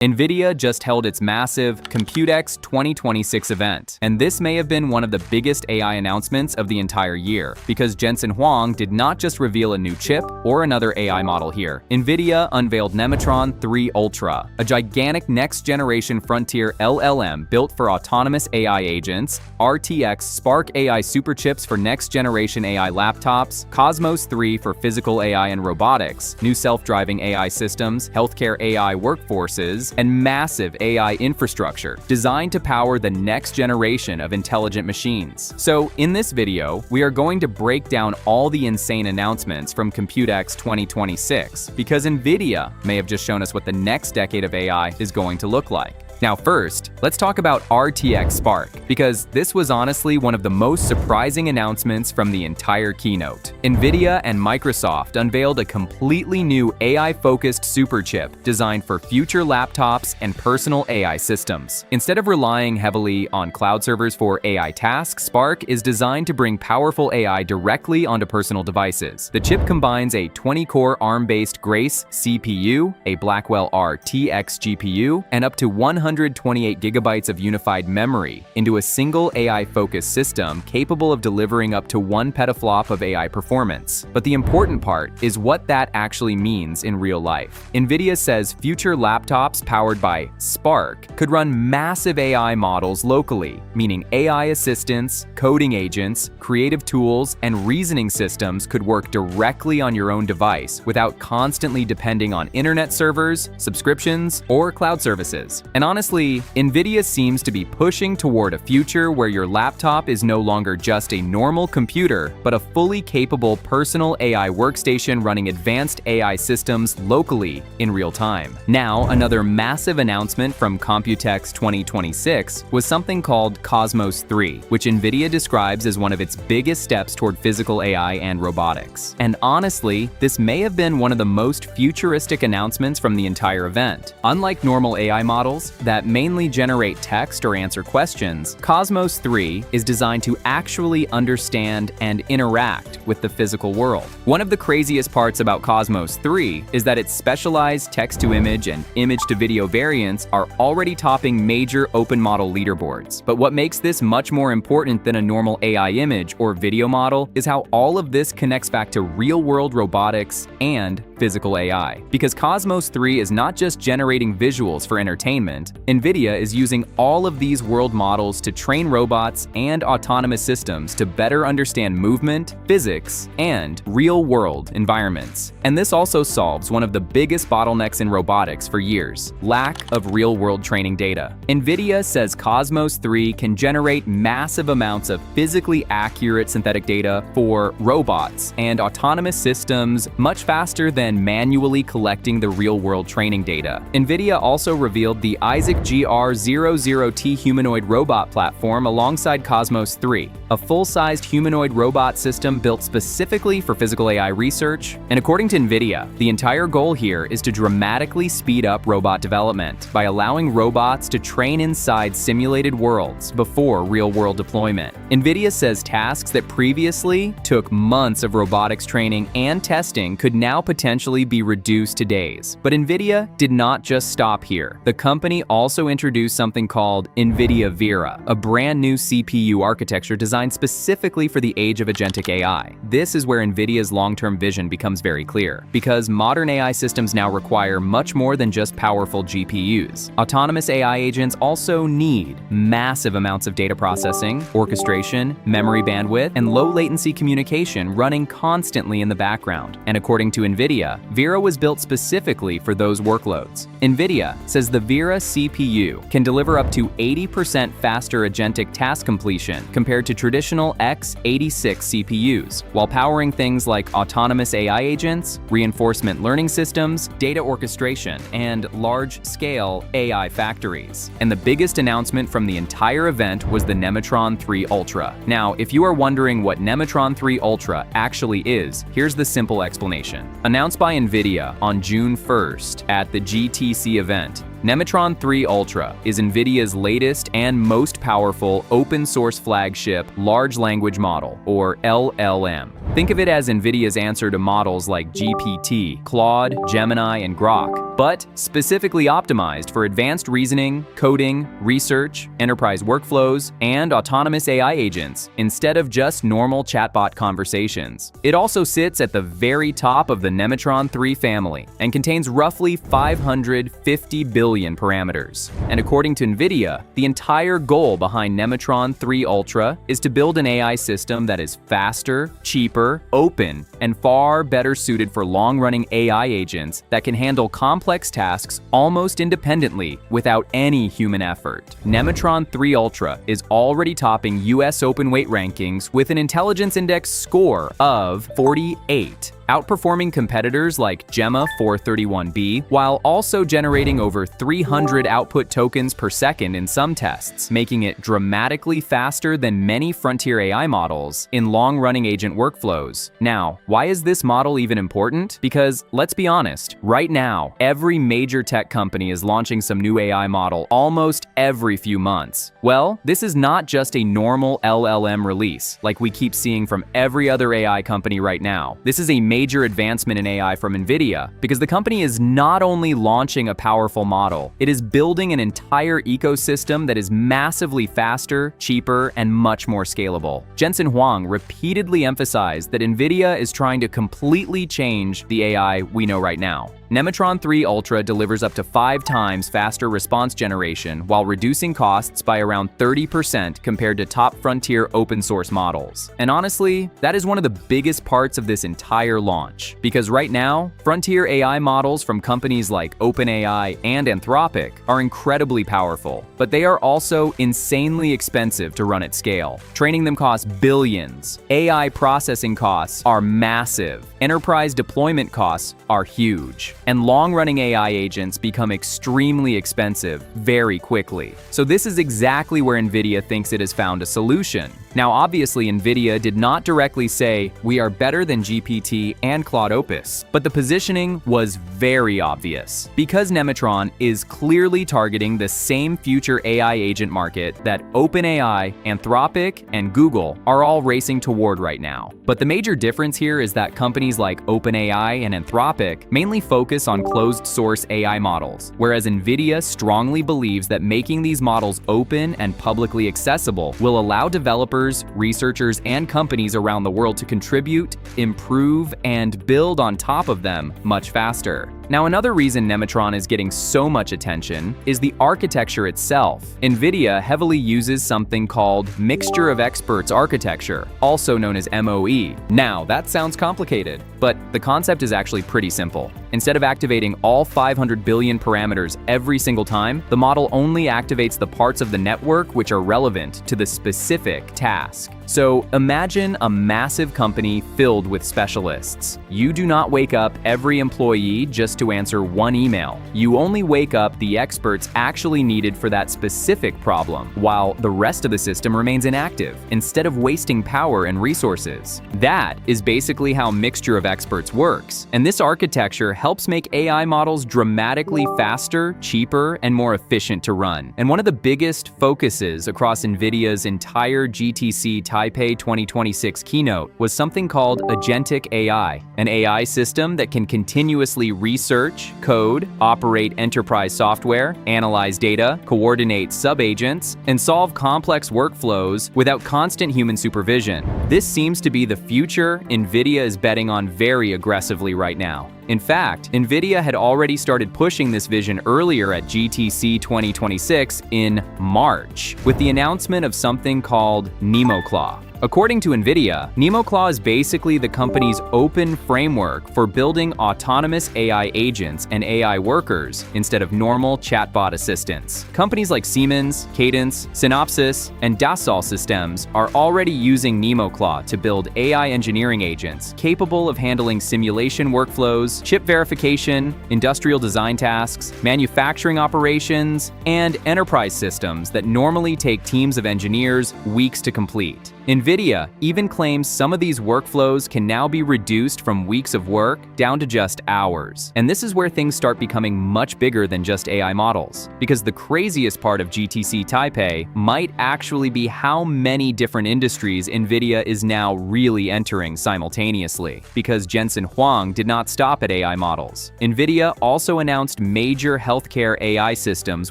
NVIDIA just held its massive Computex 2026 event, and this may have been one of the biggest AI announcements of the entire year, because Jensen Huang did not just reveal a new chip or another AI model here. NVIDIA unveiled Nemotron 3 Ultra, a gigantic next-generation frontier LLM built for autonomous AI agents, RTX Spark AI Superchips for next-generation AI laptops, Cosmos 3 for physical AI and robotics, new self-driving AI systems, healthcare AI workforces, and massive AI infrastructure designed to power the next generation of intelligent machines. So in this video, we are going to break down all the insane announcements from Computex 2026, because NVIDIA may have just shown us what the next decade of AI is going to look like. Now first, let's talk about RTX Spark, because this was honestly one of the most surprising announcements from the entire keynote. NVIDIA and Microsoft unveiled a completely new AI-focused superchip designed for future laptops and personal AI systems. Instead of relying heavily on cloud servers for AI tasks, Spark is designed to bring powerful AI directly onto personal devices. The chip combines a 20-core ARM-based Grace CPU, a Blackwell RTX GPU, and up to 128 gigabytes of unified memory into a single AI-focused system capable of delivering up to 1 petaflop of AI performance. But the important part is what that actually means in real life. NVIDIA says future laptops powered by Spark could run massive AI models locally, meaning AI assistants, coding agents, creative tools, and reasoning systems could work directly on your own device without constantly depending on internet servers, subscriptions, or cloud services. And honestly, NVIDIA seems to be pushing toward a future where your laptop is no longer just a normal computer, but a fully capable personal AI workstation running advanced AI systems locally in real time. Now, another massive announcement from Computex 2026 was something called Cosmos 3, which NVIDIA describes as one of its biggest steps toward physical AI and robotics. And honestly, this may have been one of the most futuristic announcements from the entire event. Unlike normal AI models that mainly generate text or answer questions, Cosmos 3 is designed to actually understand and interact with the physical world. One of the craziest parts about Cosmos 3 is that its specialized text-to-image and image-to-video variants are already topping major open model leaderboards. But what makes this much more important than a normal AI image or video model is how all of this connects back to real-world robotics and physical AI. Because Cosmos 3 is not just generating visuals for entertainment, NVIDIA is using all of these world models to train robots and autonomous systems to better understand movement, physics, and real-world environments. And this also solves one of the biggest bottlenecks in robotics for years: lack of real-world training data. NVIDIA says Cosmos 3 can generate massive amounts of physically accurate synthetic data for robots and autonomous systems much faster than manually collecting the real-world training data. NVIDIA also revealed the Isaac GR00T humanoid robot platform alongside Cosmos 3, a full-sized humanoid robot system built specifically for physical AI research. And according to NVIDIA, the entire goal here is to dramatically speed up robot development by allowing robots to train inside simulated worlds before real-world deployment. NVIDIA says tasks that previously took months of robotics training and testing could now potentially be reduced to days. But NVIDIA did not just stop here. The company also introduced something called NVIDIA Vera, a brand new CPU architecture designed specifically for the age of agentic AI. This is where NVIDIA's long-term vision becomes very clear, because modern AI systems now require much more than just powerful GPUs. Autonomous AI agents also need massive amounts of data processing, orchestration, memory bandwidth, and low-latency communication running constantly in the background. And according to NVIDIA, Vera was built specifically for those workloads. NVIDIA says the Vera CPU can deliver up to 80% faster agentic task completion compared to traditional x86 CPUs, while powering things like autonomous AI agents, reinforcement learning systems, data orchestration, and large-scale AI factories. And the biggest announcement from the entire event was the Nemotron 3 Ultra. Now, if you are wondering what Nemotron 3 Ultra actually is, here's the simple explanation. Announced by NVIDIA on June 1st at the GTC event, Nemotron 3 Ultra is NVIDIA's latest and most powerful open-source flagship large language model, or LLM. Think of it as NVIDIA's answer to models like GPT, Claude, Gemini, and Grok, but specifically optimized for advanced reasoning, coding, research, enterprise workflows, and autonomous AI agents, instead of just normal chatbot conversations. It also sits at the very top of the Nemotron 3 family and contains roughly 550 billion parameters. And according to NVIDIA, the entire goal behind Nemotron 3 Ultra is to build an AI system that is faster, cheaper, open, and far better suited for long-running AI agents that can handle complex tasks almost independently without any human effort. Nemotron 3 Ultra is already topping US open weight rankings with an intelligence index score of 48. Outperforming competitors like Gemma 431B, while also generating over 300 output tokens per second in some tests, making it dramatically faster than many frontier AI models in long-running agent workflows. Now, why is this model even important? Because, let's be honest, right now, every major tech company is launching some new AI model almost every few months. Well, this is not just a normal LLM release, like we keep seeing from every other AI company right now. This is a major advancement in AI from NVIDIA, because the company is not only launching a powerful model, it is building an entire ecosystem that is massively faster, cheaper, and much more scalable. Jensen Huang repeatedly emphasized that NVIDIA is trying to completely change the AI we know right now. Nemotron 3 Ultra delivers up to 5 times faster response generation while reducing costs by around 30% compared to top frontier open source models. And honestly, that is one of the biggest parts of this entire launch, because right now, frontier AI models from companies like OpenAI and Anthropic are incredibly powerful, but they are also insanely expensive to run at scale. Training them costs billions. AI processing costs are massive. Enterprise deployment costs are huge. And long-running AI agents become extremely expensive very quickly. So this is exactly where NVIDIA thinks it has found a solution. Now, obviously, NVIDIA did not directly say, "We are better than GPT and Claude Opus," but the positioning was very obvious, because Nemotron is clearly targeting the same future AI agent market that OpenAI, Anthropic, and Google are all racing toward right now. But the major difference here is that companies like OpenAI and Anthropic mainly focus on closed-source AI models, whereas NVIDIA strongly believes that making these models open and publicly accessible will allow developers, researchers, and companies around the world to contribute, improve, and build on top of them much faster. Now, another reason Nemotron is getting so much attention is the architecture itself. NVIDIA heavily uses something called Mixture of Experts architecture, also known as MOE. Now, that sounds complicated, but the concept is actually pretty simple. Instead of activating all 500 billion parameters every single time, the model only activates the parts of the network which are relevant to the specific task. So imagine a massive company filled with specialists. You do not wake up every employee just to answer one email. You only wake up the experts actually needed for that specific problem, while the rest of the system remains inactive, instead of wasting power and resources. That is basically how Mixture of Experts works, and this architecture helps make AI models dramatically faster, cheaper, and more efficient to run. And one of the biggest focuses across NVIDIA's entire GTC Taipei 2026 keynote was something called Agentic AI, an AI system that can continuously research, code, operate enterprise software, analyze data, coordinate sub-agents, and solve complex workflows without constant human supervision. This seems to be the future NVIDIA is betting on very aggressively right now. In fact, NVIDIA had already started pushing this vision earlier at GTC 2026 in March, with the announcement of something called NemoClaw. According to NVIDIA, NemoClaw is basically the company's open framework for building autonomous AI agents and AI workers instead of normal chatbot assistants. Companies like Siemens, Cadence, Synopsys, and Dassault Systems are already using NemoClaw to build AI engineering agents capable of handling simulation workflows, chip verification, industrial design tasks, manufacturing operations, and enterprise systems that normally take teams of engineers weeks to complete. NVIDIA even claims some of these workflows can now be reduced from weeks of work down to just hours. And this is where things start becoming much bigger than just AI models. Because the craziest part of GTC Taipei might actually be how many different industries NVIDIA is now really entering simultaneously. Because Jensen Huang did not stop at AI models. NVIDIA also announced major healthcare AI systems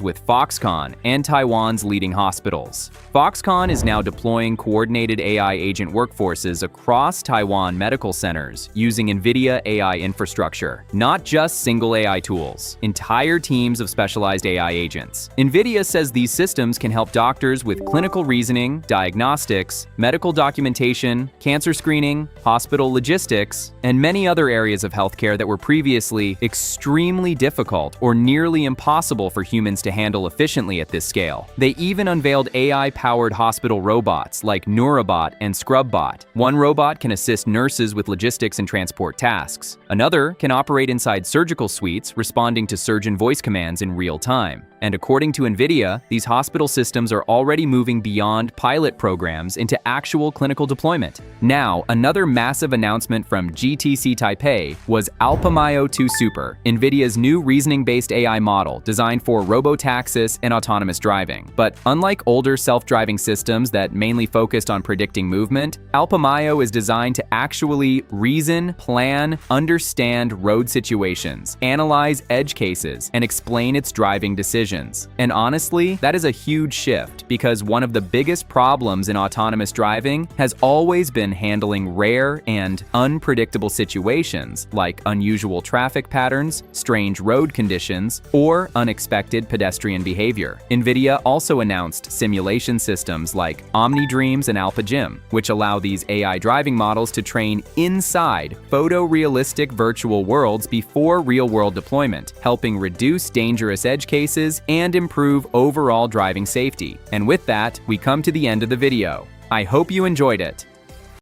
with Foxconn and Taiwan's leading hospitals. Foxconn is now deploying coordinated AI agent workforces across Taiwan medical centers using NVIDIA AI infrastructure, not just single AI tools, entire teams of specialized AI agents. NVIDIA says these systems can help doctors with clinical reasoning, diagnostics, medical documentation, cancer screening, hospital logistics, and many other areas of healthcare that were previously extremely difficult or nearly impossible for humans to handle efficiently at this scale. They even unveiled AI-powered hospital robots like Neurobot and Scrubbot. One robot can assist nurses with logistics and transport tasks. Another can operate inside surgical suites, responding to surgeon voice commands in real time. And according to NVIDIA, these hospital systems are already moving beyond pilot programs into actual clinical deployment. Now, another massive announcement from GTC Taipei was Alpamayo 2 Super, NVIDIA's new reasoning-based AI model designed for robotaxis and autonomous driving. But unlike older self-driving systems that mainly focused on predicting movement, Alpamayo is designed to actually reason, plan, understand road situations, analyze edge cases, and explain its driving decisions. And honestly, that is a huge shift because one of the biggest problems in autonomous driving has always been handling rare and unpredictable situations like unusual traffic patterns, strange road conditions, or unexpected pedestrian behavior. NVIDIA also announced simulation systems like OmniDreams and AlpaGym, which allow these AI driving models to train inside photorealistic virtual worlds before real-world deployment, helping reduce dangerous edge cases and improve overall driving safety. And with that, we come to the end of the video. I hope you enjoyed it.